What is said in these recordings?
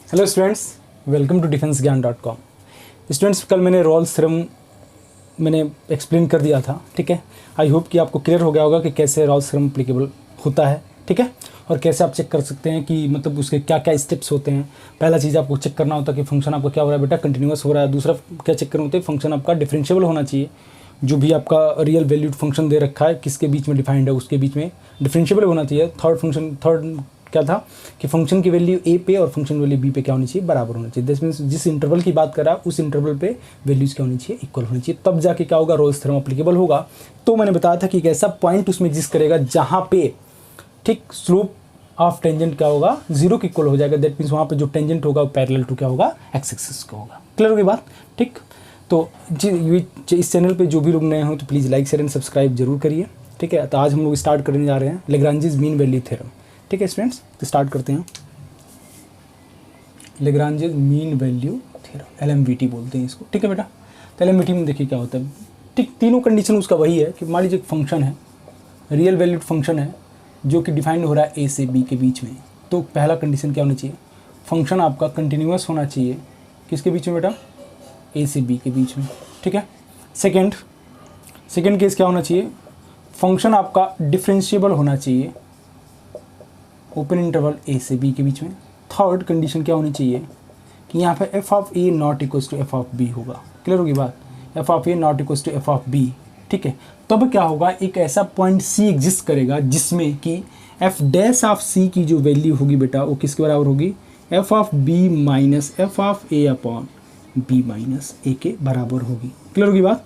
Hello students, welcome to defenseGyan.com। Students, कल मैंने Rawls theorem मैंने एक्सप्लेन कर दिया था, ठीक है। आई होप कि आपको क्लियर हो गया होगा कि कैसे रॉल्स थ्योरम एप्लीकेबल होता है, ठीक है, और कैसे आप चेक कर सकते हैं कि मतलब उसके क्या क्या स्टेप्स होते हैं। पहला चीज़ आपको चेक करना होता है कि फंक्शन आपका क्या हो रहा है बेटा, कंटिन्यूअस हो रहा है। दूसरा क्या चेक करना होता है, फंक्शन आपका डिफरेंशिएबल होना चाहिए। जो भी आपका रियल वैल्यूड फंक्शन दे रखा है किसके बीच में डिफाइंड है, उसके बीच में डिफरेंशिएबल होना चाहिए। थर्ड क्या था कि फंक्शन की वैल्यू ए पे और फंक्शन वैल्यू बी पे क्या होनी चाहिए, बराबर होना चाहिए। दिस मीन्स जिस इंटरवल की बात कर रहा है उस इंटरवल पे वैल्यूज क्या होनी चाहिए, इक्वल होनी चाहिए। तब जाके क्या होगा, रोल्स थ्योरम एप्लीकेबल होगा। तो मैंने बताया था कि एक ऐसा पॉइंट उसमें एग्जिस्ट करेगा जहाँ पे ठीक स्लोप ऑफ टेंजेंट क्या होगा, जीरो के इक्वल हो जाएगा। दैट मीन्स वहाँ पे जो टेंजेंट होगा वो पैरेलल टू क्या होगा, एक्स एक्सिस का होगा। क्लियर होगी बात, ठीक। तो इस चैनल पे जो भी लोग नए हो तो please like share and subscribe जरूर करिए, ठीक है। तो आज हम लोग स्टार्ट करने जा रहे हैं लेग्रांजेस मीन वैल्यू थ्योरम, ठीक है स्टूडेंट्स। तो स्टार्ट करते हैं। Lagrange's mean value theorem, LMVT बोलते हैं इसको, ठीक है बेटा। तो LMVT में देखिए क्या होता है, ठीक। तीनों कंडीशन उसका वही है कि मान लीजिए एक फंक्शन है, रियल वैल्यूड फंक्शन है जो कि डिफाइंड हो रहा है ए से बी के बीच में। तो पहला कंडीशन क्या होनी चाहिए, फंक्शन आपका कंटिन्यूअस होना चाहिए किसके बीच में बेटा, ए से बी के बीच में, ठीक है। सेकेंड केस क्या होना चाहिए, फंक्शन आपका डिफरेंशिएबल होना चाहिए ओपन इंटरवल ए से बी के बीच में। थर्ड कंडीशन क्या होनी चाहिए कि यहाँ पे F of A not equals to F of B होगा। क्लियर होगी बात, F of A not equals to F of B, ठीक है। तब क्या होगा, एक ऐसा पॉइंट सी एग्जिस्ट करेगा जिसमें कि एफ डैश ऑफ सी की जो वैल्यू होगी बेटा वो किसके बराबर होगी, F of B minus F of A upon B minus A के बराबर होगी। क्लियर होगी बात।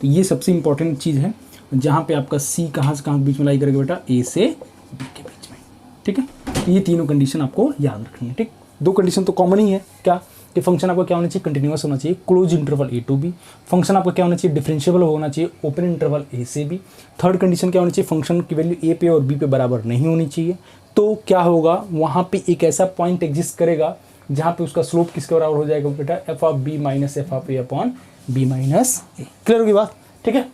तो ये सबसे इंपॉर्टेंट चीज़ है जहाँ पे आपका सी कहाँ से कहाँ के बीच में लाई करेगा बेटा, ए से बी के बीच में, ठीक है। तो ये तीनों कंडीशन आपको याद रखनी है, ठीक। दो कंडीशन तो कॉमन ही है, क्या कि फंक्शन आपका क्या होना चाहिए, कंटिन्यूअस होना चाहिए close interval A to B. Function आपका क्या होना चाहिए, डिफरेंशिएबल होना चाहिए ओपन इंटरवल ए से बी। थर्ड कंडीशन क्या होनी चाहिए, फंक्शन की वैल्यू ए पे और बी पे बराबर नहीं होनी चाहिए। तो क्या होगा, वहाँ पे एक ऐसा पॉइंट एग्जिस्ट करेगा जहाँ पे उसका स्लोप किसके बराबर हो जाएगा बेटा, F of B minus F of A upon B minus A. Clear होगी बात, ठीक है।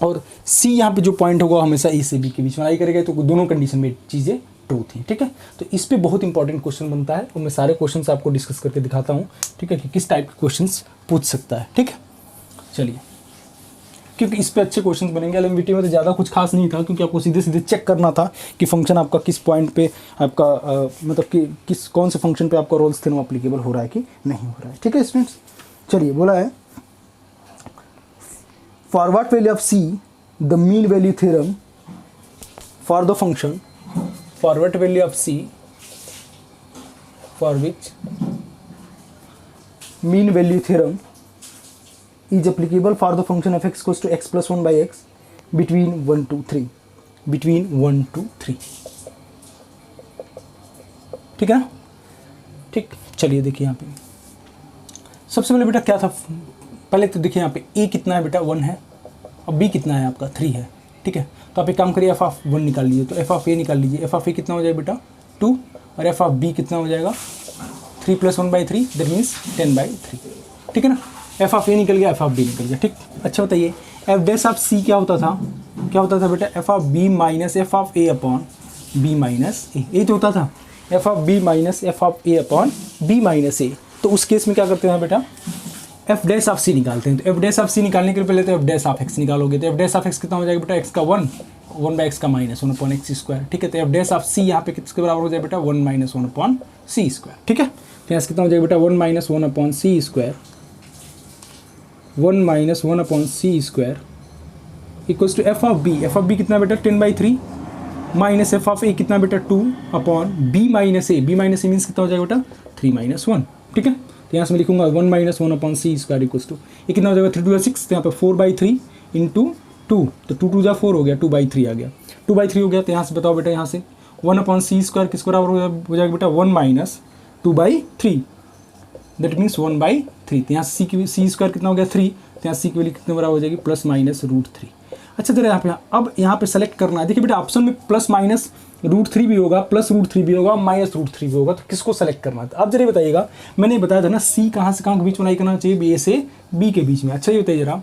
और सी यहाँ पे जो पॉइंट होगा हमेशा ए से बी के बीच में लाई करेगा। तो दोनों कंडीशन में चीज़ें ट्रू थी, ठीक है। तो इस पे बहुत इंपॉर्टेंट क्वेश्चन बनता है और मैं सारे क्वेश्चंस आपको डिस्कस करके दिखाता हूँ, ठीक है, कि किस टाइप के क्वेश्चंस पूछ सकता है, ठीक है। चलिए, क्योंकि इस पे अच्छे क्वेश्चंस बनेंगे। LMVT में तो ज़्यादा कुछ खास नहीं था क्योंकि आपको सीधे सीधे चेक करना था कि फंक्शन आपका किस पॉइंट पे आपका मतलब कि कौन से फंक्शन पे आपका रोल्स थ्योरम एप्लीकेबल हो रहा है कि नहीं हो रहा है, ठीक है स्टूडेंट्स। चलिए, बोला है for what value of see the mean value theorem for the function for what value of c for which mean value theorem is applicable for the function f x equals to x plus 1 by x between 1 to 3, between 1 to 3, ठीक है ना, ठीक। चलिए देखिए यहाँ पे सबसे पहले बेटा क्या था, पहले तो देखिए यहाँ पे a कितना है बेटा 1 है और b कितना है आपका 3 है, ठीक है। तो आप एक काम करिए, एफ ऑफ 1 निकाल लीजिए, तो एफ ऑफ ए निकाल लीजिए। एफ ऑफ ए कितना हो जाएगा बेटा 2 और एफ ऑफ बी कितना हो जाएगा 3 + 1/3, दैट मीन्स 10/3, ठीक है ना। एफ ऑफ ए निकल गया, एफ ऑफ बी निकल गया, ठीक। अच्छा बताइए, एफ डैश ऑफ सी क्या होता था बेटा, F of B minus F of A upon B minus A, यही तो होता था, F of B minus F of A upon B minus A. तो उस केस में क्या करते हैं बेटा, एफ डैश ऑफ सी निकालते हैं। तो एफ डैश ऑफ सी निकालने के लिए पहले तो एफ डैश ऑफ एक्स निकालोगे। तो एफ डैश ऑफ एक्स कितना हो जाएगा बेटा, एक्स का 1/x का माइनस 1/x², ठीक है। तो एफ डैश ऑफ सी यहाँ पे किसके बराबर हो जाएगा बेटा, 1 - 1/c², ठीक है। तो यहाँ से कितना हो जाएगा बेटा 1 - 1/c², 1 - 1/c² equals to F of B. F of B कितना बेटा 10/3 माइनस एफ ऑफ ए कितना बेटा 2/b माइनस ए। बी माइनस ए मीन्स कितना हो जाएगा बेटा 3 - 1, ठीक है। तो यहाँ से मैं लिखूंगा 1 - 1/c² इक्वल्स टू ये कितना हो जाएगा 3 × 6, तो यहाँ पे 4/3 × 2, तो 2 × 2 = 4 हो गया, 2/3 आ गया, 2/3 हो गया। तो यहाँ से बताओ बेटा, यहाँ से 1/c² किसको बराबर हो जाएगा बेटा 1 - 2/3, दैट मीन्स 1/3। तो यहाँ c² कितना हो गया 3, तो यहाँ c की वैल्यू कितने बराबर हो जाएगी ±√3। अच्छा जरा अब यहाँ पे सेलेक्ट करना है। देखिए बेटा ऑप्शन में ±√3 भी होगा, +√3 भी होगा, -√3 भी होगा, तो किसको सेलेक्ट करना है। अब जरा बताइएगा, मैंने बताया था ना सी कहाँ से कहाँ के बीच में लाई करना चाहिए, ए से बी के बीच में। अच्छा ये बताइए जरा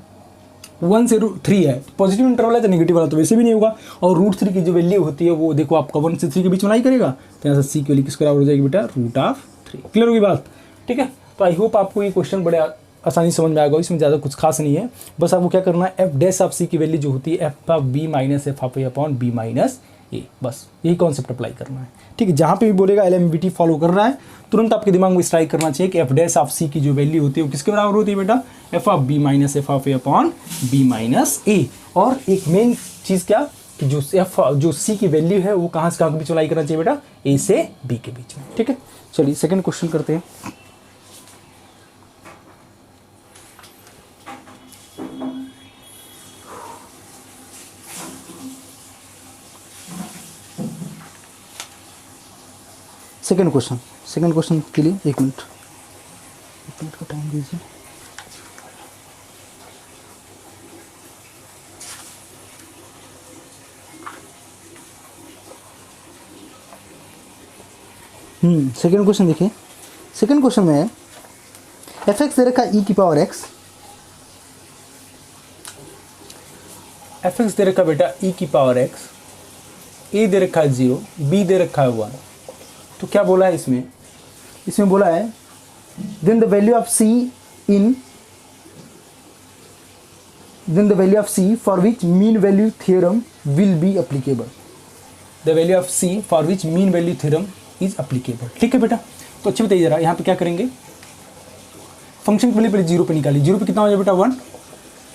1 से √3 है, पॉजिटिव इंटरवल है तो नेगेटिव वाला तो वैसे भी नहीं होगा, और √3 की जो वैल्यू होती है वो देखो आपका 1 से 3 के बीच में लाई करेगा। तो यहाँ से सी की वैल्यू किसके बराबर हो जाएगी बेटा √3, 3। क्लियर होगी बात? ठीक है, तो आई होप आपको ये क्वेश्चन बड़े आसानी से समझ में आ गया, इसमें ज़्यादा कुछ खास नहीं है। बस आपको क्या करना है, एफ डैश ऑफ सी की वैल्यू जो होती है F of B minus F of A upon B minus A, बस यही कॉन्सेप्ट अप्लाई करना है। ठीक है, जहाँ पे भी बोलेगा एलएमवीटी फॉलो कर रहा है, तुरंत आपके दिमाग में स्ट्राइक करना चाहिए कि एफ डैश ऑफ सी की जो वैल्यू होती है वो किसके बराबर होती है बेटा, F of B minus F of A upon B minus A. और एक मेन चीज़ क्या कि जो सी की वैल्यू है वो कहाँ से कहाँ के बीच अप्लाई करना चाहिए बेटा, ए से बी के बीच में। ठीक है, चलिए सेकंड क्वेश्चन करते हैं। सेकंड क्वेश्चन के लिए एक मिनट का टाइम दीजिए। सेकंड क्वेश्चन देखिए। सेकंड क्वेश्चन में एफ एक्स दे रखा है ई की पावर एक्स, एफ एक्स दे रखा बेटा ई की पावर एक्स, ए दे रखा है 0, बी दे रखा है 1। तो क्या बोला है इसमें बोला है then the value of C for which mean value theorem will be applicable. The value of C for which mean value theorem is applicable. ठीक है बेटा, तो अच्छे बताइए जरा, यहाँ पे क्या करेंगे, फंक्शन की वैल्यू पहले 0 पे निकालिए। 0 पे कितना हो जाएगा बेटा 1,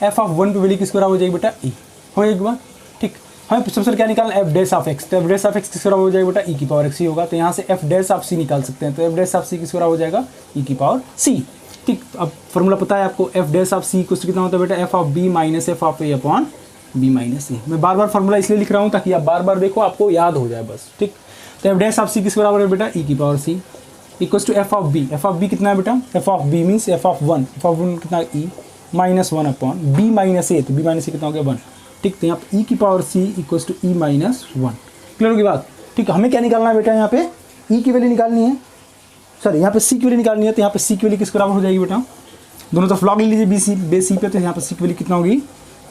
एफ ऑफ 1 पे वैल्यू किसके बराबर हो जाएगी बेटा ई, हो जाएगी बात। ठीक, हमें सबसे क्या निकालना, एफ डैश ऑफ एक्स, तो एफ डैश ऑफ एक्स किसके बराबर हो जाएगा बेटा ई की पावर एक्स ही होगा। तो यहाँ से एफ डैश ऑफ सी निकाल सकते हैं, तो एफ डैश ऑफ सी किसके बराबर हो जाएगा ई की पावर सी। ठीक, अब फॉर्मूला पता है आपको, एफ डैश ऑफ सी कुछ कितना होता है बेटा, F of B minus F of A upon B minus A. मैं बार बार फॉर्मूला इसलिए लिख रहा हूँ ताकि आप बार बार देखो, आपको याद हो जाए बस। ठीक, तो एफ डैश ऑफ सी किसके बराबर है बेटा ई की power C equals to F of B. F of B कितना है बेटा, F of B means F of 1, F of 1 कितना E minus 1 upon B minus A, तो बी माइनस ए कितना हो गया 1। ठीक, तो यहाँ पे ई की power C equals to E minus 1। Clear होगी बात? ठीक, हमें क्या निकालना है बेटा, यहाँ पे ई की वैल्यू निकालनी है, सॉरी यहाँ पे सी की वैल्यू निकालनी है। तो यहाँ पे सी की वैल्यू किस बराबर हो जाएगी बेटा, दोनों तरफ लॉग ले लीजिए बेस ई पे, तो यहाँ पे सी की वैल्यू कितना होगी,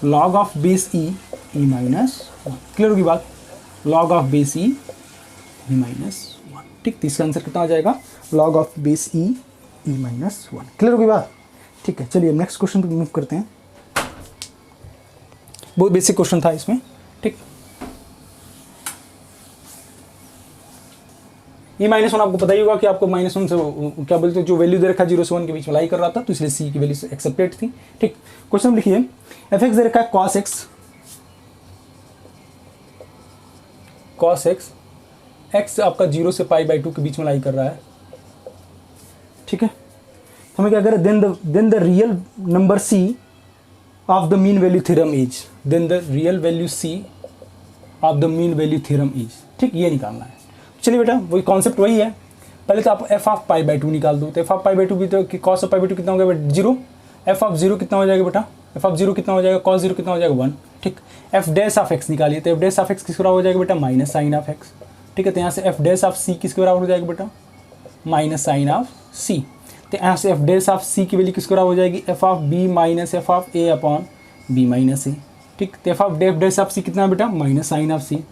log of base E minus 1। Clear होगी बात, log of base E minus 1। ठीक, तो इसका आंसर कितना आ जाएगा, log of base E minus 1। Clear होगी बात? ठीक है, चलिए नेक्स्ट क्वेश्चन पे मूव करते हैं। बहुत बेसिक क्वेश्चन था इसमें। ठीक, ये -1 आपको पता ही होगा कि आपको -1 से क्या बोलते हैं, जो वैल्यू दे रखा है 0 से 1 के बीच में लाई कर रहा था, तो इसलिए सी की वैल्यू एक्सेप्टेड थी। ठीक, क्वेश्चन लिखिए, एफ एक्स दे रखा है कॉस एक्स, एक्स आपका 0 से π/2 के बीच में लाई कर रहा है। ठीक है, हमें क्या करें, then the real number C of the mean value theorem is, then the real value C of the mean value theorem is. ठीक, ये निकालना है। चलिए बेटा, वही कॉन्सेप्ट वही है। पहले तो आप एफ ऑफ π/2 निकाल दो, तो एफ ऑफ π/2 भी तो कॉस ऑफ π/2 कितना हो गया बेटा 0, एफ ऑफ 0 कितना हो जाएगा बेटा, एफ ऑफ 0 कितना हो जाएगा, कॉस 0 कितना हो जाएगा 1। ठीक, एफ डैश ऑफ एक्स निकालिए, तो एफ डैश ऑफ एक्स किसके बराबर हो जाएगा बेटा, माइनस साइन ऑफ एक्स। ठीक है, तो यहाँ से एफ डैश ऑफ सी किसके बराबर हो जाएगा बेटा, माइनस साइन ऑफ सी। तो यहाँ से एफ डैश ऑफ सी की वैल्यू किसके बराबर हो जाएगी, f of B minus F of A upon B minus a. ठीक, तो एफ डैश ऑफ सी कितना है बेटा, minus sine of c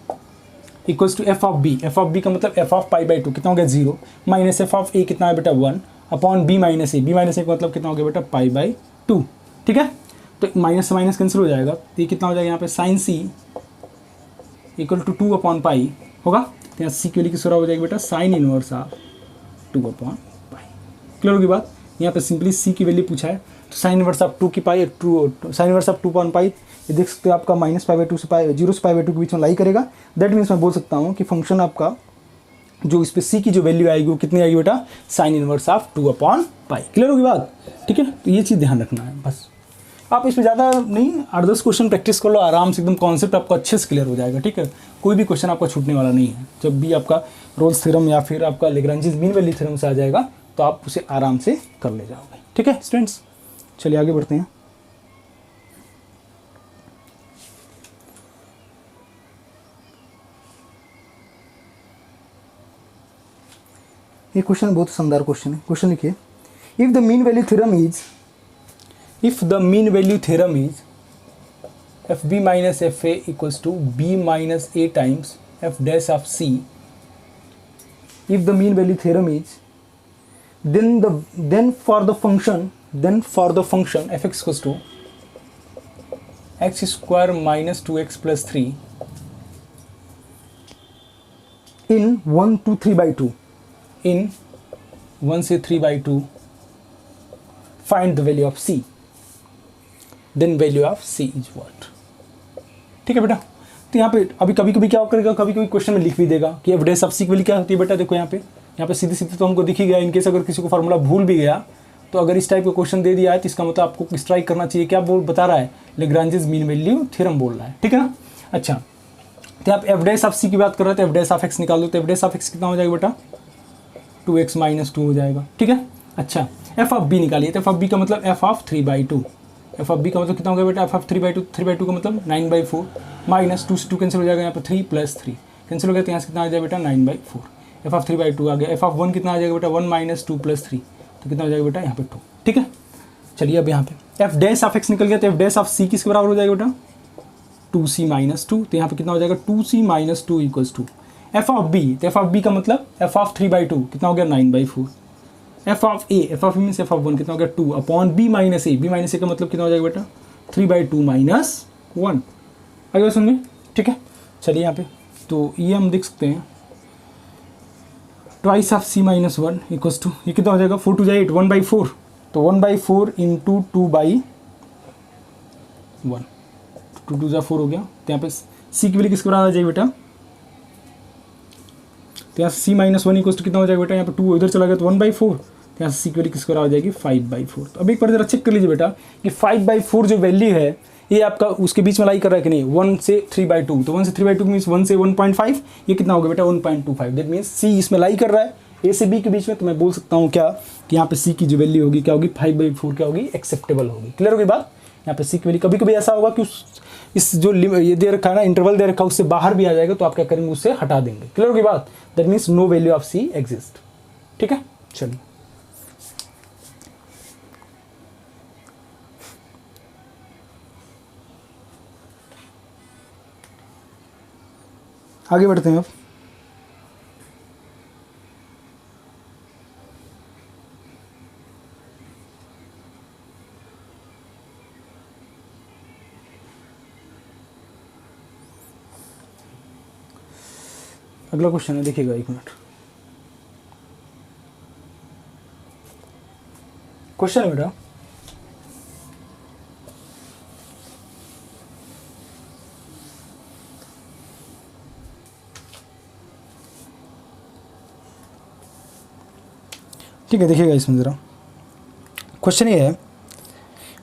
equals to F of B का मतलब एफ ऑफ π/2 कितना हो गया 0, माइनस एफ ऑफ ए कितना है बेटा 1 अपॉन बी माइनस ए का मतलब कितना हो गया बेटा π/2। ठीक है, तो माइनस से माइनस कैंसिल हो जाएगा, तो ये कितना हो जाएगा यहाँ पे sine C equal to 2 upon pi होगा। तो यहाँ सी की वैल्यू किस हो जाएगी बेटा, sign inverse of 2 upon pi. Clear होगी बात? यहाँ पे सिंपली सी की वैल्यू पूछा है, तो साइन इनवर्स ऑफ 2 की pi, sine inverse of 2 upon pi, ये देख सकते हो आपका -π/2 से 0 से π/2 के बीच में लाई करेगा। दैट मीन्स मैं बोल सकता हूँ कि फंक्शन आपका जो इस पे सी की जो वैल्यू आएगी वो कितनी आएगी बेटा, sign inverse of 2 upon pi. Clear होगी बात? ठीक है, तो ये चीज़ ध्यान रखना है बस। आप इसमें ज़्यादा नहीं 8-10 क्वेश्चन प्रैक्टिस कर लो आराम से, एकदम कॉन्सेप्ट आपको अच्छे से क्लियर हो जाएगा। ठीक है, कोई भी क्वेश्चन आपका छूटने वाला नहीं है। जब भी आपका रोल्स थ्योरम या फिर आपका लेग्रांजीज मीन वैल्यू थ्योरम से आ जाएगा तो आप उसे आराम से कर ले जाओगे। ठीक है स्टूडेंट्स, चलिए आगे बढ़ते हैं। ये क्वेश्चन बहुत शानदार क्वेश्चन है। क्वेश्चन लिखिए, if the mean value theorem is F B minus F A equals to B minus A times F dash of C, if the mean value theorem is then for the function f(x) equals to x square minus 2x plus 3 in 1 to 3 by 2, in 1 से 3 by 2 find the value of c, then value of c is what. ठीक है बेटा. तो यहाँ पे अभी कभी कभी क्या करेगा, कभी कभी क्वेश्चन में लिख भी देगा कि एफ डैश ऑफ सी की वैल्यू क्या होती है बेटा. देखो यहाँ पे सीधे सीधे तो हमको दिख ही गया. इनकेस अगर किसी को फार्मूला भूल भी गया तो अगर इस टाइप का क्वेश्चन दे दिया है तो इसका मतलब आपको स्ट्राइक करना चाहिए. क्या बोल बता रहा है, लेग्रांजेस मीन वैल्यू थ्योरम बोल रहा है. ठीक है ना. अच्छा, तो आप एफ डैश ऑफ सी की बात कर रहे थे, एफ डैश ऑफ एक्स निकाल दो. तो एफ डैश ऑफ एक्स कितना हो जाएगा बेटा, 2x माइनस 2 हो जाएगा. ठीक है. अच्छा, एफ ऑफ बी निकालिए. तो एफ ऑफ बी का मतलब F of 3/2. F of B का मतलब कितना हो गया बेटा, एफ ऑफ 3/2. 3/2 का मतलब 9/4 माइनस 2 से 2 कैंसिल हो जाएगा. यहाँ पर 3 + 3 कैंसिल हो गया. तो यहाँ से कितना आ जाएगा बेटा, 9/4. एफ ऑफ 3/2 आ गया. एफ ऑफ 1 कितना आ जाएगा बेटा, 1 माइनस 2 + 3. तो कितना हो जाएगा बेटा, यहाँ पे 2. ठीक है. चलिए अब यहाँ पे एफ डैश ऑफ एक्स निकल गया. तो एफ डैश ऑफ सी किसके बराबर हो जाएगा बेटा, 2c माइनस 2. तो यहाँ पे कितना हो जाएगा, 2c minus 2 equals to F of B. तो एफ ऑफ बी का मतलब एफ ऑफ 3/2 कितना हो गया, 9/4. F of A, F of means F of 1 कितना हो गया, 2 upon B minus A. B minus A का मतलब कितना हो जाएगा बेटा, 3/2 माइनस 1. आगे समझ में. ठीक है. चलिए यहाँ पे तो ये हम देख सकते हैं, twice of C minus 1 equals to, ये कितना हो जाएगा, 4 2 8, 1/4. तो 1/4 इंटू 2/1, 2 2 4 हो गया. तो यहाँ पे सी की वैल्यू किसके बराबर आ जाएगी बेटा, तो यहाँ सी माइनस 1 इक्वल्स टू कितना हो जाएगा बेटा, यहाँ पे 2 इधर चला गया तो 1/4. तो यहाँ से सी की वैल्यू किसके बराबर आ जाएगी, 5/4. तो अब एक बार जरा चेक कर लीजिए बेटा कि 5/4 जो वैल्यू है ये आपका उसके बीच में लाई कर रहा है कि नहीं, 1 से 3/2. तो 1 से 3/2 मीन्स 1 से 1.5, ये कितना हो गया बेटा, 1.25. दैट मीन्स सी इसमें लाई कर रहा है ए से बी के बीच में. तो मैं बोल सकता हूँ क्या कि यहाँ पे सी की जो वैल्यू होगी क्या होगी, 5/4 क्या होगी, एक्सेप्टेबल होगी. क्लियर होगी बात. यहाँ पे सी की वैल्यू कभी कभी ऐसा होगा कि इस जो ये दे रखा है ना, इंटरवल दे रखा है, उससे बाहर भी आ जाएगा. तो आप क्या करेंगे, उससे हटा देंगे. क्लियर होगी बात. That means no value of C exist. ठीक है. चलिए आगे बढ़ते हैं. अब अगला क्वेश्चन है, देखिएगा 1 मिनट. क्वेश्चन है बेटा, ठीक है. देखिएगा इसमें ज़रा क्वेश्चन ये है,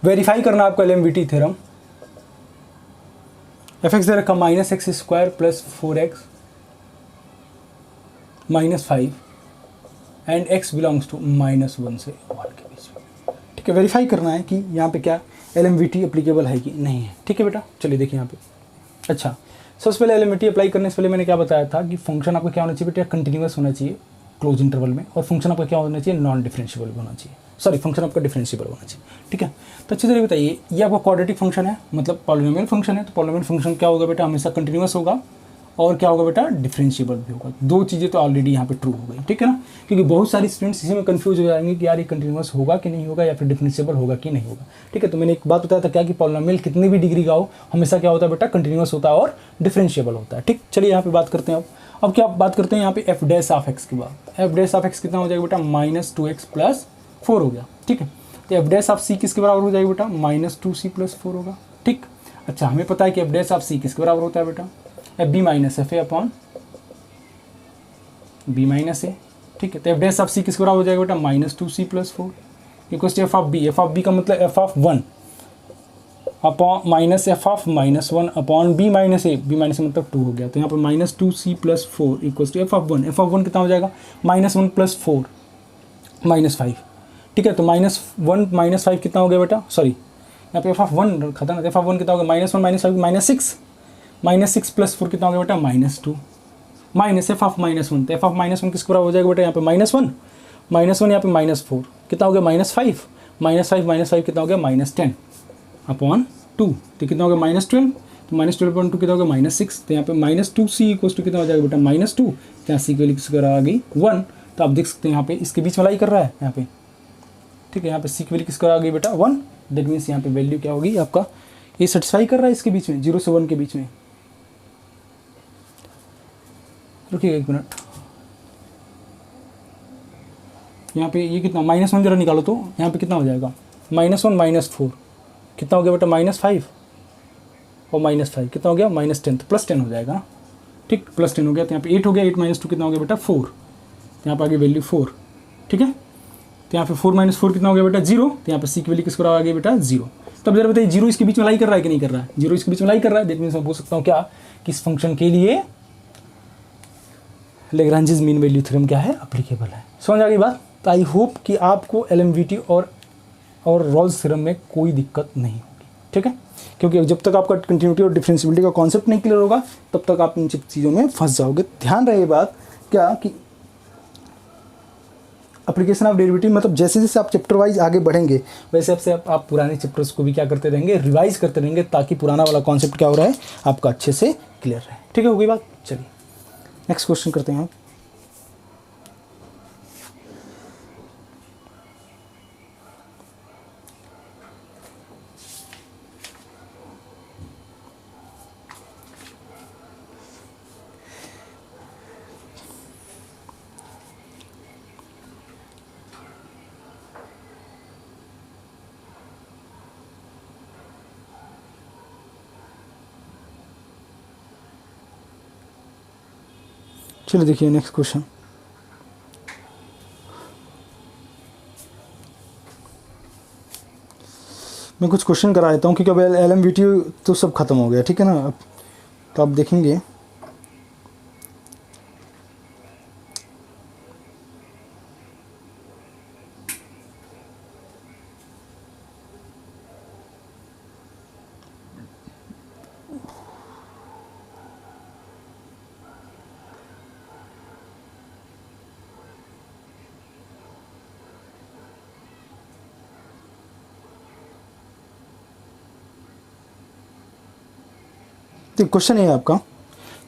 वेरीफाई करना आपका एलएमवीटी थ्योरम. एफ एक्स दे रखा -x² plus 4x -5 and x belongs to -1 से 1 के बीच में. ठीक है. वेरीफाई करना है कि यहाँ पे क्या एलएमवीटी एप्लीकेबल है कि नहीं है. ठीक है बेटा. चलिए देखिए यहाँ पे. अच्छा, सबसे पहले एलएमवीटी अप्लाई करने से पहले मैंने क्या बताया था कि फंक्शन आपका क्या होना चाहिए बेटा, कंटिन्यूअस होना चाहिए क्लोज इंटरवल में, और फंक्शन आपका क्या होना चाहिए, नॉन डिफरेंशिएबल होना चाहिए. सॉरी, फंक्शन आपका डिफरेंशिएबल होना चाहिए. ठीक है. तो अच्छी तरह बताइए, ये आपका क्वाड्रेटिक फंक्शन है, मतलब पॉलिनोमियल फंक्शन है. तो पॉलिनोमियल फंक्शन क्या होगा बेटा, हमेशा कंटिन्यूअस होगा, और क्या होगा बेटा, डिफरेंशिएबल भी होगा. 2 चीज़ें तो ऑलरेडी यहाँ पे ट्रू हो गई. ठीक है ना. क्योंकि बहुत सारे स्टूडेंट्स इसी में कंफ्यूज हो जाएंगे कि यार ये कंटिन्यूअस होगा कि नहीं होगा, या फिर डिफरेंशिएबल होगा कि नहीं होगा. ठीक है. तो मैंने एक बात बताया था क्या कि पॉलिनोमियल कितनी भी डिग्री का हो, हमेशा क्या होता है बेटा, कंटिन्यूअस होता है और डिफरेंशिएबल होता है. ठीक. चलिए यहाँ पे बात करते हैं. अब क्या बात करते हैं यहाँ पे एफ डैश ऑफ एक्स के बाद. एफ डैश ऑफ एक्स कितना हो जाएगा बेटा, -2x + 4 हो गया. ठीक है. तो एफ डैश ऑफ सी किसके बराबर हो जाएगा बेटा, -2c + 4 होगा. ठीक. अच्छा, हमें पता है कि एफ डैश ऑफ सी किसके बराबर होता है बेटा, f B minus F a upon B minus a. ठीक है. तो एफ डैश ऑफ सी किसके बराबर हो जाएगा बेटा, -2c + 4 equals to F of B. F of B का मतलब F of 1 upon minus F of -1 upon B minus A. B minus a मतलब 2 हो गया. तो यहाँ पर -2c + 4 equals to F of 1. F of 1 कितना हो जाएगा, -1 + 4 -5. ठीक है. तो -1 -5 कितना हो गया बेटा, सॉरी यहाँ पे एफ ऑफ 1 रखा था ना. एफ ऑफ 1 कितना हो गया, -1 -5 -6 + 4 कितना हो गया बेटा, -2 माइनस एफ ऑफ -1. तो एफ ऑफ -1 किसके बराबर हो जाएगा बेटा, यहाँ पे -1 यहाँ पे -4 कितना हो गया, -5 -5 कितना हो गया, -10 अपॉन 2. तो कितना हो गया, -12. तो -12/2 कितना हो गया, -6. तो यहाँ पे -2c इक्वल्स टू कितना हो जाएगा बेटा, -2. तो यहाँ सी की वैल्यू किसके बराबर आ गई, 1. तो आप देख सकते हैं यहाँ पे इसके बीच में लाई कर रहा है यहाँ पे, ठीक है। यहाँ पे सी की वैल्यू किसका आ गई बेटा 1, दैट मीन्स यहाँ पे वैल्यू क्या होगी आपका, ये सेटिस्फाई कर रहा है इसके बीच में 0 से 1 के बीच में। रुकिएगा एक मिनट, यहाँ पे ये कितना -1 जरा निकालो तो यहाँ पे कितना हो जाएगा, -1 -4 कितना हो गया बेटा -5 और -5 कितना हो गया -10, तो +10 हो जाएगा ना, ठीक। +10 हो गया तो यहाँ पे 8 हो गया, 8 - 2 कितना हो गया बेटा 4, तो यहाँ पे आ गई वैल्यू 4, ठीक है। तो यहाँ पे 4 - 4 कितना हो गया बेटा 0, तो यहाँ पे सी की वैल्यू किसको आ गई बेटा 0। तब जरा बताइए 0 इसके बीच में लाई कर रहा है कि नहीं कर रहा है, 0 इसके बीच में लाई कर रहा है, दैट मीन्स मैं बोल सकता हूँ क्या कि इस फंक्शन के लिए लेग्रांजेस मीन वैल्यू थ्योरम क्या है, एप्लीकेबल है। समझ आ गई बात। तो आई होप कि आपको एलएमवीटी और रॉल्स थ्योरम में कोई दिक्कत नहीं होगी, ठीक है। क्योंकि जब तक आपका कंटिन्यूटी और डिफरेंशियबिलिटी का कॉन्सेप्ट नहीं क्लियर होगा तब तक आप इन चीज़ों में फंस जाओगे। ध्यान रहे बात क्या कि एप्लीकेशन ऑफ डेरिवेटिव मतलब जैसे जैसे आप चैप्टर वाइज आगे बढ़ेंगे वैसे आपसे आप पुराने चैप्टर्स को भी क्या करते रहेंगे, रिवाइज करते रहेंगे, ताकि पुराना वाला कॉन्सेप्ट क्या हो रहा है आपका अच्छे से क्लियर रहे, ठीक है। हो गई बात। चलिए नेक्स्ट क्वेश्चन करते हैं आप। चलिए देखिए नेक्स्ट क्वेश्चन। मैं कुछ क्वेश्चन करा देता हूँ क्योंकि अब एलएमवीटी तो सब खत्म हो गया, ठीक है ना। अब तो आप देखेंगे तो क्वेश्चन है आपका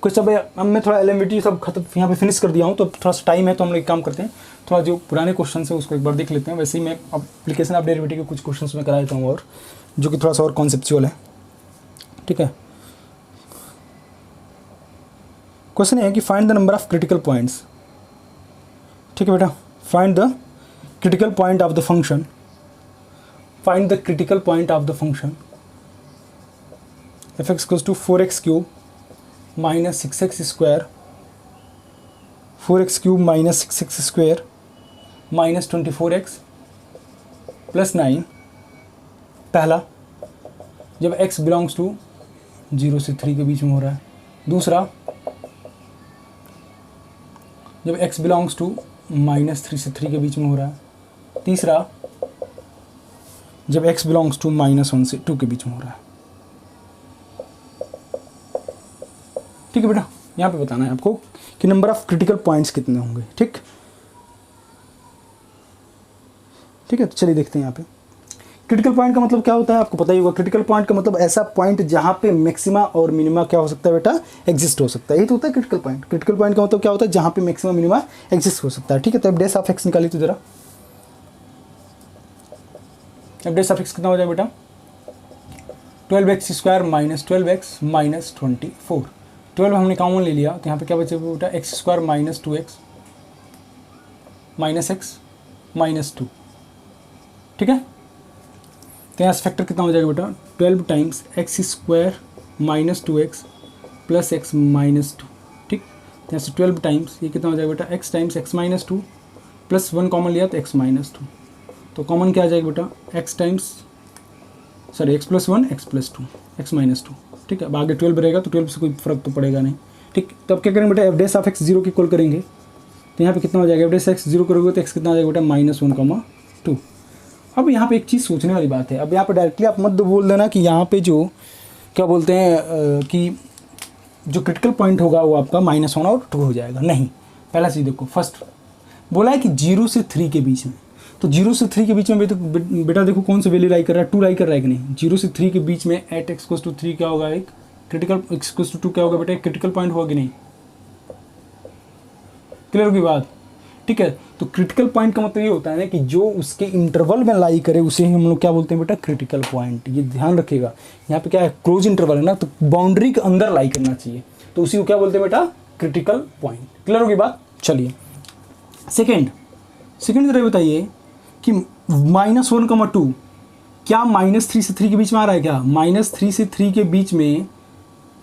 कुछ। अब मैं थोड़ा एलएमवीटी सब खत्म यहाँ पे फिनिश कर दिया हूँ, तो थोड़ा सा टाइम है तो हम लोग एक काम करते हैं, थोड़ा जो पुराने क्वेश्चन है उसको एक बार देख लेते हैं। वैसे ही मैं एप्लीकेशन ऑफ डेरिवेटिव के कुछ क्वेश्चंस में करा देता हूँ और जो कि थोड़ा सा और कॉन्सेप्चुअल है, ठीक है। क्वेश्चन है कि find the number of critical points, ठीक है बेटा। Find the critical point of the function, find the critical point of the function f(x) = 4x³ - 6x² 4x³ - 6x² - 24x + 9। पहला जब x बिलोंग्स टू 0 से 3 के बीच में हो रहा है। दूसरा जब x बिलोंग्स टू -3 से 3 के बीच में हो रहा है। तीसरा जब x बिलोंग्स टू -1 से 2 के बीच में हो रहा है, ठीक है बेटा। यहाँ पे बताना है आपको कि नंबर ऑफ क्रिटिकल पॉइंट्स कितने होंगे, ठीक है। तो चलिए देखते हैं यहाँ पे क्रिटिकल पॉइंट का मतलब क्या होता है, आपको पता ही होगा। क्रिटिकल पॉइंट का मतलब ऐसा पॉइंट जहाँ पे मैक्सिमा और मिनिमा क्या हो सकता है बेटा, एग्जिस्ट हो सकता है। यही तो होता है क्रिटिकल पॉइंट। क्रिटिकल पॉइंट का मतलब क्या होता है, जहाँ पे मैक्सिमा मिनिमा एग्जिस्ट हो सकता है, ठीक है। तो f' ऑफ x निकाली तो जरा, f' ऑफ x कितना हो जाएगा बेटा 12x² - 12x - 24। 12 हमने कॉमन ले लिया तो यहाँ पे क्या बचेगा बेटा x² - 2x - x - 2, ठीक है। तो यहाँ से फैक्टर कितना हो जाएगा बेटा 12 टाइम्स x² - 2x + x - 2, ठीक। तो यहाँ से 12 टाइम्स ये कितना हो जाएगा बेटा x टाइम्स x - 2 + 1 कॉमन लिया तो x - 2। तो कॉमन क्या आ जाएगा बेटा x times x + 1 x + 2 x - 2, ठीक है। अब आगे 12 रहेगा तो 12 से कोई फर्क तो पड़ेगा नहीं, ठीक। तो अब क्या करेंगे बेटा f' ऑफ x 0 की इक्वल करेंगे तो यहाँ पे कितना हो जाएगा f' x 0 करोगे तो x कितना आ जाएगा बेटा -1, 2। अब यहाँ पे एक चीज़ सोचने वाली बात है। अब यहाँ पे डायरेक्टली आप मत बोल देना कि यहाँ पे जो क्या बोलते हैं कि जो क्रिटिकल पॉइंट होगा वो आपका -1 और 2 हो जाएगा। नहीं, पहला चीज़ देखो, फर्स्ट बोला है कि 0 से 3 के बीच में, तो 0 से 3 के बीच में बेटा देखो कौन सा वैल्यू लाई कर रहा है, 2 लाई कर रहा है कि नहीं। 0 से 3 के बीच में एट x = 3 क्या होगा, एक क्रिटिकल x = 2 क्या होगा बेटा, एक क्रिटिकल पॉइंट होगा कि नहीं। क्लियर होगी बात। ठीक है। तो क्रिटिकल पॉइंट का मतलब ये होता है ना कि जो उसके इंटरवल में लाई करे उसे हम लोग क्या बोलते हैं बेटा, क्रिटिकल पॉइंट। ये ध्यान रखिएगा, यहाँ पे क्या है, क्लोज इंटरवल है ना, तो बाउंड्री के अंदर लाई करना चाहिए, तो उसी को क्या बोलते हैं बेटा, क्रिटिकल पॉइंट। क्लियर होगी बात। चलिए सेकेंड जरा बताइए कि -1,2 क्या -3 से 3 के बीच में आ रहा है क्या? -3 से 3 के बीच में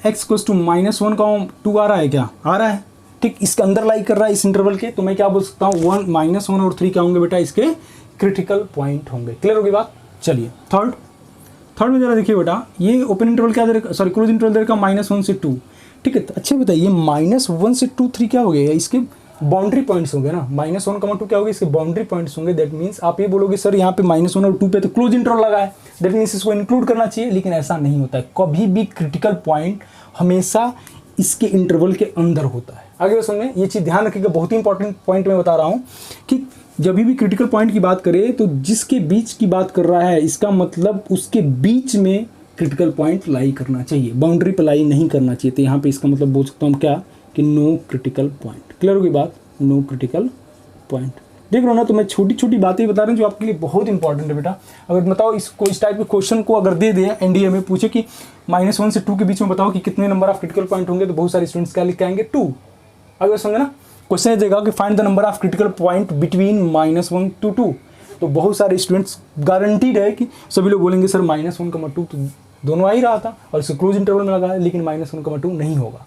x = -1,2 आ रहा है क्या? आ रहा है, ठीक। इसके अंदर लाई कर रहा है इस इंटरवल के, तो मैं क्या बोल सकता हूँ, -1 और 3 क्या होंगे बेटा, इसके क्रिटिकल पॉइंट होंगे। क्लियर होगी बात। चलिए थर्ड में जरा देखिए बेटा, ये ओपन इंटरवल क्या दे रखा, सॉरी क्लोज इंटरवल दे रखा -1 से 2, ठीक है। अच्छे बताइए, -1 से 2, 3 क्या हो गया, इसके बाउंड्री पॉइंट्स होंगे ना। -1,2 क्या होगा, इसके बाउंड्री पॉइंट्स होंगे। दैट मीन्स आप ये बोलोगे सर यहाँ पे -1 और 2 पे तो क्लोज इंटरवल लगा है, दैट मीन्स इसको इंक्लूड करना चाहिए, लेकिन ऐसा नहीं होता है। कभी भी क्रिटिकल पॉइंट हमेशा इसके इंटरवल के अंदर होता है। आगे बात समझें, ये चीज़ ध्यान रखिएगा, बहुत ही इंपॉर्टेंट पॉइंट मैं बता रहा हूँ कि जब भी क्रिटिकल पॉइंट की बात करें तो जिसके बीच की बात कर रहा है, इसका मतलब उसके बीच में क्रिटिकल पॉइंट लाई करना चाहिए, बाउंड्री पर लाई नहीं करना चाहिए। तो यहाँ पे इसका मतलब बोल सकता हूँ क्या, कि नो क्रिटिकल पॉइंट। क्लियर होगी बात, नो क्रिटिकल पॉइंट। देख रहे हो ना, तो मैं छोटी छोटी बातें बता रहा हूँ जो आपके लिए बहुत इंपॉर्टेंट है बेटा। अगर बताओ इसको, इस टाइप के क्वेश्चन को अगर दे दिया एनडीए में, पूछे कि -1 से 2 के बीच में बताओ कि कितने नंबर ऑफ क्रिटिकल पॉइंट होंगे, तो बहुत सारे स्टूडेंट्स क्या लिख के आएंगे, 2। अगर समझे ना, क्वेश्चन देगा कि find the number of critical point between -1 to 2, तो बहुत सारे स्टूडेंट्स गारंटीड है कि सभी लोग बोलेंगे सर -1,2 तो दोनों आ ही रहा था और इसको क्लोज इंटरवल में लगा है, लेकिन -1,2 नहीं होगा।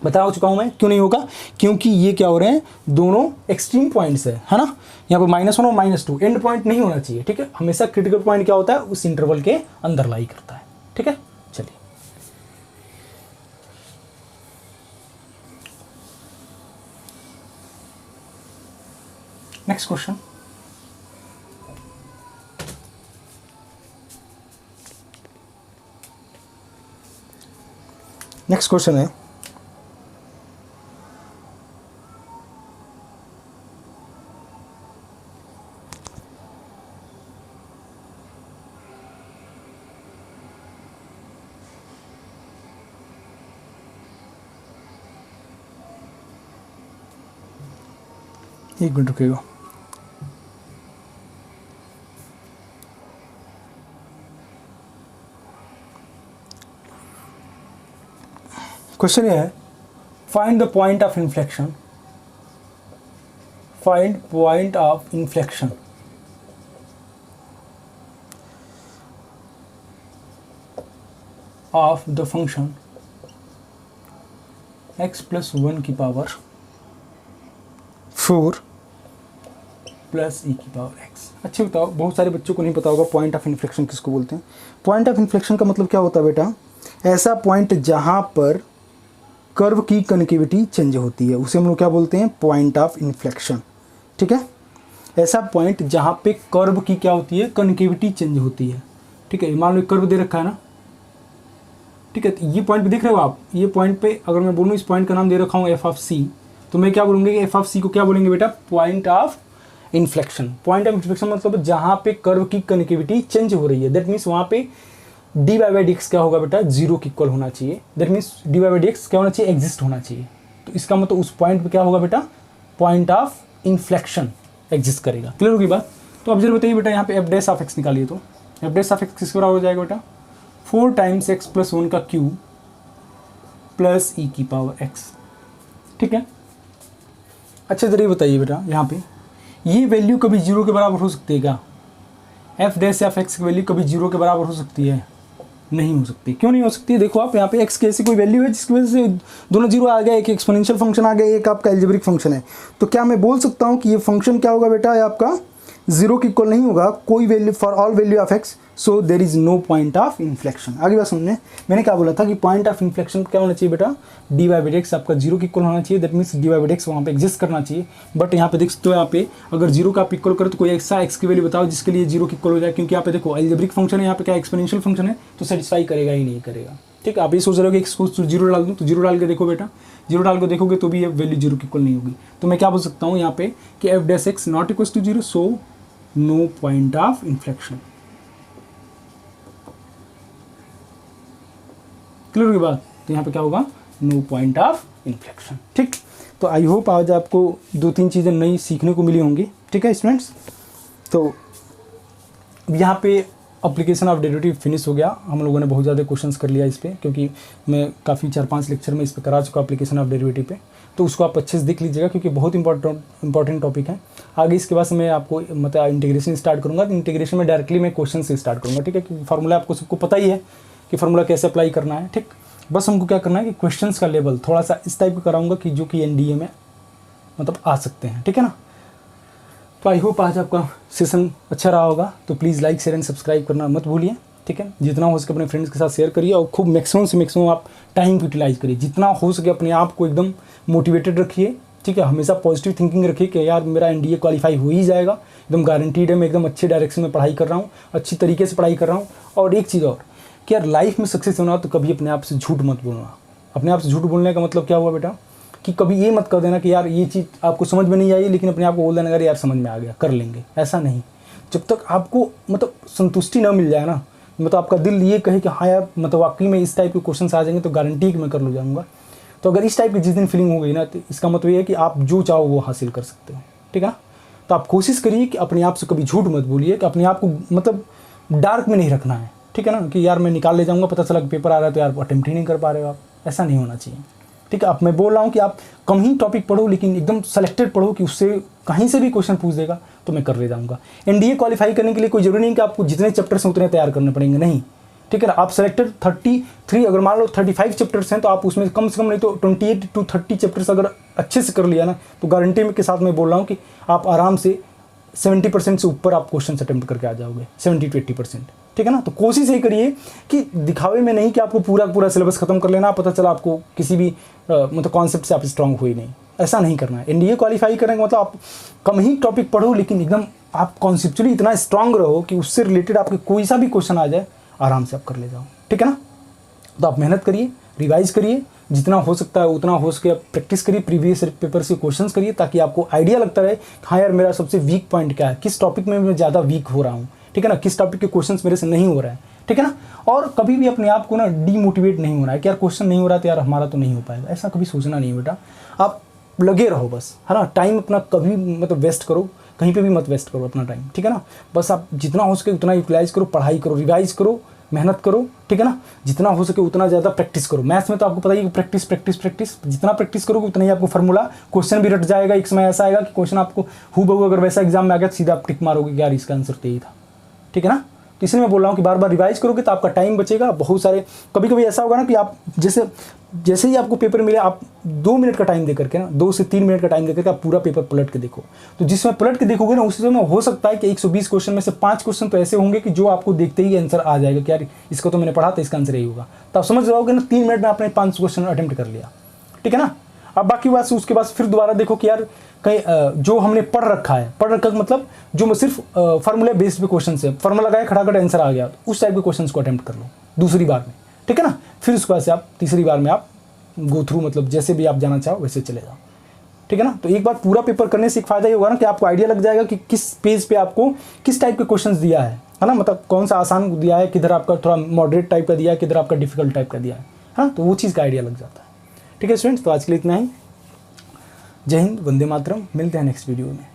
बता चुका हूं मैं क्यों नहीं होगा, क्योंकि ये क्या हो रहे हैं, दोनों एक्सट्रीम पॉइंट्स है ना। यहाँ पे -1 और -2 एंड पॉइंट नहीं होना चाहिए, ठीक है। हमेशा क्रिटिकल पॉइंट क्या होता है, उस इंटरवल के अंदर लाई करता है, ठीक है। चलिए नेक्स्ट क्वेश्चन। नेक्स्ट क्वेश्चन है, एक मिनट रुकेगा। क्वेश्चन ये है, find the point of inflection, find point of inflection of the function x + 1 की पावर 4 + e की पावर x। अच्छे बताओ, बहुत सारे बच्चों को नहीं पता होगा पॉइंट ऑफ इन्फ्लेक्शन किसको बोलते हैं। पॉइंट ऑफ इन्फ्लेक्शन का मतलब क्या होता है बेटा, ऐसा पॉइंट जहां पर कर्व की कनकेविटी चेंज होती है, उसे हम लोग क्या बोलते हैं, पॉइंट ऑफ इन्फ्लेक्शन, ठीक है। ऐसा पॉइंट जहां पे कर्व की क्या होती है, कनकेविटी चेंज होती है, ठीक है। मान लो कर्व दे रखा है ना, ठीक है। तो ये पॉइंट पे देख रहे हो आप, ये पॉइंट पे अगर मैं बोलूँ, इस पॉइंट का नाम दे रखा हूँ f(c), तो मैं क्या बोलूँगी कि f(c) को क्या बोलेंगे बेटा, point of inflection. Point of inflection मतलब जहां पे कर्व की कनकेविटी चेंज हो रही है, दैट मीन्स वहां पे dy/dx क्या होगा बेटा, 0 के इक्वल होना चाहिए। दैट मीन्स dy/dx क्या होना चाहिए, एग्जिस्ट होना चाहिए। तो इसका मतलब उस पॉइंट पे क्या होगा बेटा, पॉइंट ऑफ इन्फ्लेक्शन एग्जिस्ट करेगा। क्लियर होगी बात। तो अब जरा बताइए बेटा, यहाँ पे f' निकालिए, तो f' किसके बराबर हो जाएगा बेटा, 4 टाइम्स x + 1 का क्यूब प्लस e की पावर x, ठीक है। अच्छा जरा बताइए बेटा, यहाँ पे ये वैल्यू कभी 0 के बराबर हो सकती है क्या, f' की वैल्यू कभी 0 के बराबर हो सकती है, नहीं हो सकती। क्यों नहीं हो सकती है, देखो आप यहाँ पे x की ऐसी कोई वैल्यू है जिसकी वजह से दोनों 0 आ गया, एक एक्सपोनेंशियल फंक्शन आ गया, एक आपका एल्जेब्रिक फंक्शन है। तो क्या मैं बोल सकता हूँ कि ये फंक्शन क्या होगा बेटा, ये आपका 0 के इक्वल नहीं होगा, कोई value for all value of x, so there is no point of inflection. आगे बात सुनने, मैंने क्या बोला था कि पॉइंट ऑफ इन्फ्लेक्शन क्या होना चाहिए बेटा, dy/dx आपका 0 के इक्वल होना चाहिए, दैट मीन्स dy/dx वहाँ पे एग्जिस्ट करना चाहिए। बट यहाँ पे देख सकते हो, यहाँ पे अगर 0 का आप इक्वल करो तो कोई ऐसा x की वैल्यू बताओ जिसके लिए 0 के इक्वल हो जाए, क्योंकि यहाँ पे देखो एल्जेब्रिक फंक्शन है, यहाँ पे क्या एक्सपोनेंशियल फंक्शन है, तो सेटिस्फाई करेगा ही नहीं करेगा, ठीक है। आप ये सोच रहे हो कि इसको 0 डाल दूँ, तो 0 डाल के देखो बेटा, 0 डाल के देखोगे तो भी ये वैल्यू 0 के इक्वल नहीं होगी। तो मैं क्या बोल सकता हूँ यहाँ पे कि f' not equal to 0, so no point of inflection. Clear होगी बात। तो यहाँ पे क्या होगा, नो पॉइंट ऑफ इन्फ्लेक्शन। ठीक, तो आई होप आज आपको 2-3 चीज़ें नई सीखने को मिली होंगी। ठीक है स्टूडेंट्स, तो यहाँ पे एप्लीकेशन ऑफ डेरिवेटिव फिनिश हो गया। हम लोगों ने बहुत ज़्यादा क्वेश्चंस कर लिया इस पे, क्योंकि मैं काफ़ी 4-5 लेक्चर में इस पे करा चुका एप्लीकेशन ऑफ डेरिवेटिव पे, तो उसको आप अच्छे से देख लीजिएगा क्योंकि बहुत इंपॉर्टेंट टॉपिक है। आगे इसके बाद मैं आपको मतलब इंटीग्रेशन स्टार्ट करूँगा, तो इंटीग्रेशन में डायरेक्टली मैं क्वेश्चन से स्टार्ट करूँगा। ठीक है, क्योंकि फार्मूला आपको सबको पता ही है कि फार्मूला कैसे अप्लाई करना है। ठीक, बस हमको क्या करना है कि क्वेश्चंस का लेवल थोड़ा सा इस टाइप का कराऊंगा कि जो कि एनडीए में मतलब आ सकते हैं। ठीक है ना, तो आई होप आज आपका सेशन अच्छा रहा होगा। तो please like share and subscribe करना मत भूलिए। ठीक है, जितना हो सके अपने फ्रेंड्स के साथ शेयर करिए और खूब मैक्सिमम से मैक्सिमम आप टाइम यूटिलाइज करिए। जितना हो सके अपने आप को एकदम मोटिवेटेड रखिए। ठीक है, हमेशा पॉजिटिव थिंकिंग रखिए कि यार मेरा एनडीए क्वालिफाई हो ही जाएगा, एकदम गारंटीड है। मैं एकदम अच्छे डायरेक्शन में पढ़ाई कर रहा हूँ, अच्छी तरीके से पढ़ाई कर रहा हूँ। और एक चीज़ और कि यार लाइफ में सक्सेस होना तो कभी अपने आप से झूठ मत बोलना। अपने आप से झूठ बोलने का मतलब क्या हुआ बेटा, कि कभी ये मत कर देना कि यार ये चीज़ आपको समझ में नहीं आई, लेकिन अपने आप को बोल देना यार समझ में आ गया, कर लेंगे। ऐसा नहीं, जब तक आपको मतलब संतुष्टि ना मिल जाए ना, मतलब आपका दिल ये कहे कि हाँ यार मतलब वाकई में इस टाइप के क्वेश्चन आ जाएंगे तो गारंटी कि मैं कर जाऊँगा, तो अगर इस टाइप की जिस दिन फीलिंग हो गई ना, तो इसका मतलब ये है कि आप जो चाहो वो हासिल कर सकते हो। ठीक है ना, तो आप कोशिश करिए कि अपने आप से कभी झूठ मत बोलिए, कि अपने आप को मतलब डार्क में नहीं रखना है। ठीक है ना, कि यार मैं निकाल ले जाऊँगा, पता चला कि पेपर आ रहा है तो यार अटेम्प्ट ही नहीं कर पा रहे हो आप, ऐसा नहीं होना चाहिए। ठीक है, अब मैं बोल रहा हूँ कि आप कम ही टॉपिक पढ़ो, लेकिन एकदम सेलेक्टेड पढ़ो कि उससे कहीं से भी क्वेश्चन पूछ देगा तो मैं कर ले जाऊँगा। एनडीए क्वालिफाई करने के लिए कोई जरूरी नहीं कि आपको जितने चैप्टर्स हैं उतने तैयार करने पड़ेंगे, नहीं। ठीक है ना, आप सेलेक्टेड 33, अगर मान लो 35 चैप्टर्स हैं तो आप उसमें कम से कम नहीं तो 28 to 30 चैप्टर्स अगर अच्छे से कर लिया ना, तो गारंटी के साथ मैं बोल रहा हूँ कि आप आराम से 70% से ऊपर आप क्वेश्चन अटेम्प्ट करके आ जाओगे, 70 to 80%। ठीक है ना, तो कोशिश ये करिए कि दिखावे में नहीं कि आपको पूरा सिलेबस खत्म कर लेना, पता चला आपको किसी भी मतलब कॉन्सेप्ट से आप स्ट्रांग हुए नहीं, ऐसा नहीं करना है। एनडीए क्वालिफाई करेंगे मतलब आप कम ही टॉपिक पढ़ो, लेकिन एकदम आप कॉन्सेप्चुअली इतना स्ट्रांग रहो कि उससे रिलेटेड आपके कोई सा भी क्वेश्चन आ जाए आराम से आप कर ले जाओ। ठीक है ना, तो आप मेहनत करिए, रिवाइज करिए, जितना हो सकता है उतना हो सके प्रैक्टिस करिए, प्रीवियस पेपर से क्वेश्चंस करिए, ताकि आपको आइडिया लगता रहे हाँ यार मेरा सबसे वीक पॉइंट क्या है, किस टॉपिक में मैं ज़्यादा वीक हो रहा हूँ। ठीक है ना, किस टॉपिक के क्वेश्चंस मेरे से नहीं हो रहा है। ठीक है ना, और कभी भी अपने आप को ना डीमोटिवेट नहीं होना है कि यार क्वेश्चन नहीं हो रहा तो यार हमारा तो नहीं हो पाएगा, ऐसा कभी सोचना नहीं बेटा। आप लगे रहो बस, है ना, टाइम अपना कभी मतलब वेस्ट करो, कहीं पे भी मत वेस्ट करो अपना टाइम। ठीक है ना, बस आप जितना हो सके उतना यूटिलाइज करो, पढ़ाई करो, रिवाइज करो, मेहनत करो। ठीक है ना, जितना हो सके उतना ज़्यादा प्रैक्टिस करो। मैथ्स में तो आपको पता ही है प्रैक्टिस प्रैक्टिस प्रैक्टिस, जितना प्रैक्टिस करोगे उतना ही आपको फार्मूला क्वेश्चन भी रट जाएगा। एक समय ऐसा आएगा कि क्वेश्चन आपको हूबहू अगर वैसा एग्जाम में आ गया तो सीधा आप टिक मारोगे कि यार इसका आंसर तो यही था। ठीक है ना, तो इसलिए मैं बोल रहा हूँ कि बार बार रिवाइज करोगे तो आपका टाइम बचेगा। बहुत सारे कभी कभी ऐसा होगा ना कि आप जैसे ही आपको पेपर मिले आप 2 मिनट का टाइम दे करके ना, 2 से 3 मिनट का टाइम दे करके आप पूरा पेपर पलट के देखो। तो जिसमें पलट के देखोगे ना, उस समय हो सकता है कि 120 क्वेश्चन में से 5 क्वेश्चन तो ऐसे होंगे कि जो आपको देखते ही आंसर आ जाएगा कि यार इसको तो मैंने पढ़ा था, इसका आंसर यही होगा। तो आप समझ रहोगे ना, 3 मिनट में आपने 5 क्वेश्चन अटेम्प्ट कर लिया। ठीक है ना, अब बाकी बात उसके बाद फिर दोबारा देखो कि यार कहीं जो हमने पढ़ रखा मतलब जो सिर्फ फार्मूला बेस्ड पे क्वेश्चन है, फार्मूला लगाया खड़ाखट आंसर आ गया, तो उस टाइप के क्वेश्चन को अटेम्प्ट कर लो दूसरी बार में। ठीक है ना, फिर उसके बाद से आप तीसरी बार में आप गो थ्रू मतलब जैसे भी आप जाना चाहो वैसे चले जाओ। ठीक है ना, तो एक बार पूरा पेपर करने से एक फायदा ये होगा ना कि आपको आइडिया लग जाएगा कि किस पेज पे आपको किस टाइप के क्वेश्चंस दिया है ना, मतलब कौन सा आसान दिया है, किधर आपका थोड़ा मॉडरेट टाइप का दिया है, किधर आपका डिफिकल्ट टाइप का दिया है ना, तो वो चीज़ का आइडिया लग जाता है। ठीक है स्टूडेंट्स, तो आज के लिए इतना ही। जय हिंद, वंदे मातरम, मिलते हैं नेक्स्ट वीडियो में।